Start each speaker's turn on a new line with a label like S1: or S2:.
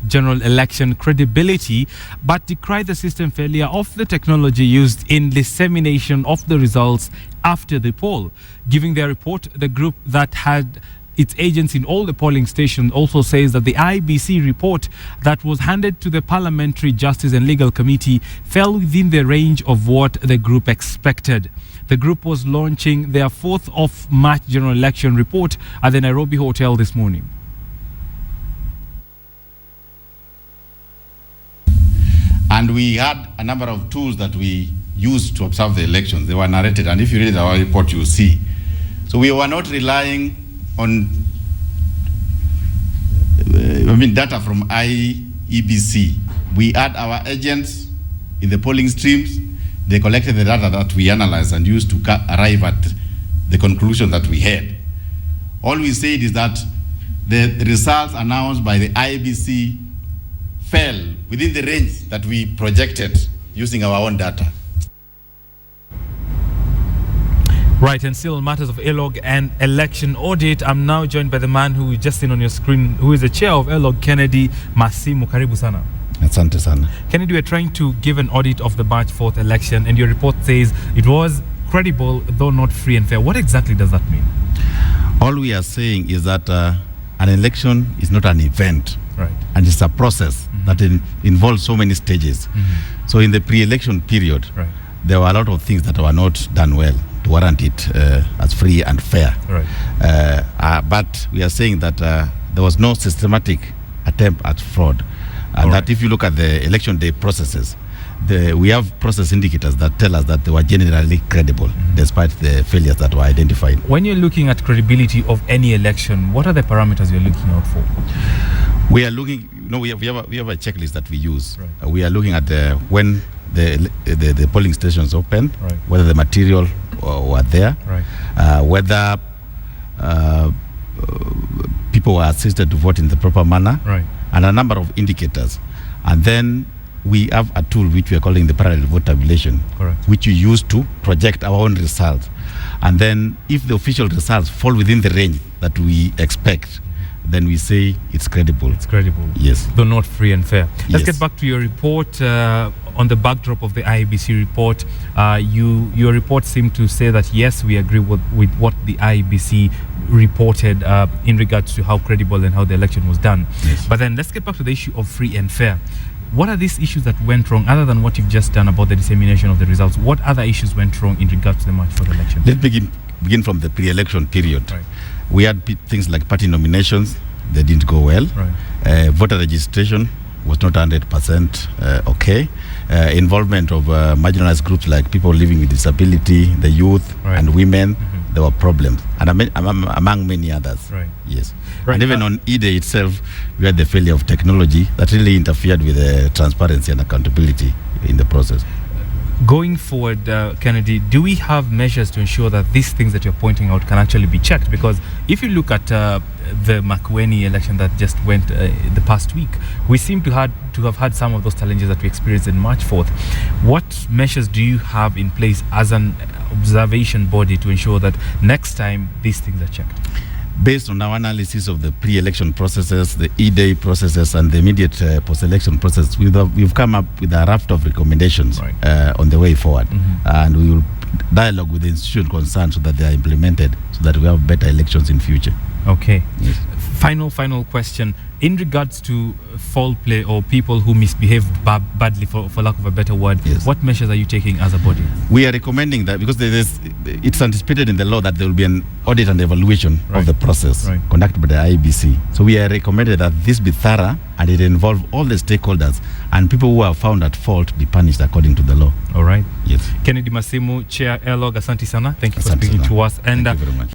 S1: general election credibility, but decried the system failure of the technology used in dissemination of the results after the poll. Giving their report, the group that had its agents in all the polling stations also says that the IBC report that was handed to the Parliamentary Justice and Legal Committee fell within the range of what the group expected. The group was launching their 4th of March general election report at the Nairobi Hotel this morning.
S2: And we had a number of tools that we used to observe the elections. They were narrated, and if you read our report, you'll see. So we were not relying on data from IEBC. We had our agents in the polling streams. They collected the data that we analyzed and used to arrive at the conclusion that we had. All we said is that the results announced by the IEBC fell within the range that we projected using our own data.
S1: Right, and still on matters of ELOG and election audit, I'm now joined by the man who is just seen on your screen, who is the chair of ELOG, Kennedy Masime. Karibu sana.
S2: Asante sana.
S1: Kennedy, we're trying to give an audit of the March 4th election, and your report says it was credible, though not free and fair. What exactly does that mean?
S2: All we are saying is that an election is not an event,
S1: right,
S2: and it's a process that involves so many stages. So in the pre-election period,
S1: right,
S2: there were a lot of things that were not done well to warrant it as free and fair.
S1: Right.
S2: But we are saying that there was no systematic attempt at fraud, and that if you look at the election day processes, we have process indicators that tell us that they were generally credible, despite the failures that were identified.
S1: When you're looking at credibility of any election, what are the parameters you're looking out for?
S2: We are looking, we have a checklist that we use.
S1: Right.
S2: We are looking at when the polling stations opened,
S1: right,
S2: whether the material were there,
S1: right,
S2: whether people were assisted to vote in the proper manner,
S1: right,
S2: and a number of indicators. And then we have a tool which we are calling the parallel vote tabulation,
S1: correct,
S2: which we use to project our own results. And then if the official results fall within the range that we expect, then we say it's credible.
S1: It's credible.
S2: Yes.
S1: Though not free and fair. Let's
S2: Yes.
S1: get back to your report. On the backdrop of the IEBC report, your report seemed to say that, yes, we agree with what the IEBC reported in regards to how credible and how the election was done.
S2: Yes.
S1: But then let's get back to the issue of free and fair. What are these issues that went wrong, other than what you've just done about the dissemination of the results? What other issues went wrong in regards to the March 4th election?
S2: Let's begin from the pre-election period.
S1: Right.
S2: We had things like party nominations. They didn't go well.
S1: Right.
S2: Voter registration was not 100% okay. Involvement of marginalized groups like people living with disability, the youth,
S1: right,
S2: and women, there were problems, and among many others.
S1: Right.
S2: Yes.
S1: Right.
S2: And even on E-Day itself, we had the failure of technology that really interfered with the transparency and accountability in the process.
S1: Going forward, Kennedy, do we have measures to ensure that these things that you're pointing out can actually be checked? Because if you look at the Makueni election that just went the past week, we seem to have had some of those challenges that we experienced in March 4th. What measures do you have in place as an observation body to ensure that next time these things are checked?
S2: Based on our analysis of the pre-election processes, the E-Day processes, and the immediate post-election process, we've come up with a raft of recommendations,
S1: right,
S2: on the way forward. And we will dialogue with the institution concerned so that they are implemented, so that we have better elections in future.
S1: Okay.
S2: Yes.
S1: Final question. In regards to foul play or people who misbehave badly, for lack of a better word,
S2: yes,
S1: what measures are you taking as a body?
S2: We are recommending that because it's anticipated in the law that there will be an audit and evaluation, right, of the process,
S1: right,
S2: conducted by the IEBC. So we are recommended that this be thorough and it involve all the stakeholders, and people who are found at fault be punished according to the law.
S1: All right.
S2: Yes.
S1: Kennedy Masime, Chair ELOG, asante sana. Thank you for
S2: Asante
S1: speaking
S2: sana
S1: to us. And
S2: thank you very much.